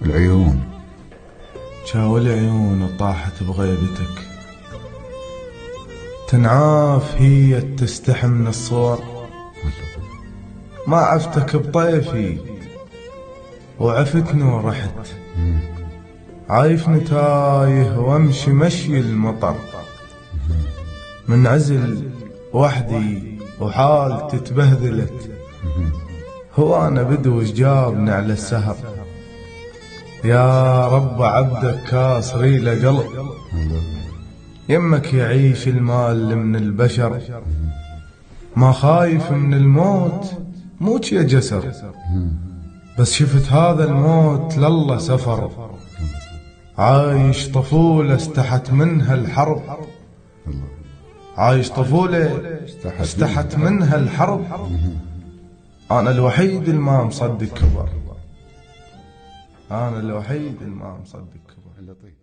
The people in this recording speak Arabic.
العيون شاول عيون طاحت بغيبتك، تنعاف هي تستحي من الصور. ما عفتك بطيفي وعفتني ورحت، عايفني تايه وامشي مشي المطر، منعزل وحدي وحالتي تبهذلت. هو انا بدوش جابني على السهر، يا رب عبدك كاسري لقلب. يمك يعيش المال من البشر، ما خايف من الموت موت يا جسر. بس شفت هذا الموت لله سفر، عايش طفولة استحت منها الحرب، عايش طفولة استحت منها الحرب. أنا الوحيد اللي ما مصدق كبر، أنا الوحيد اللي ما مصدق كبر.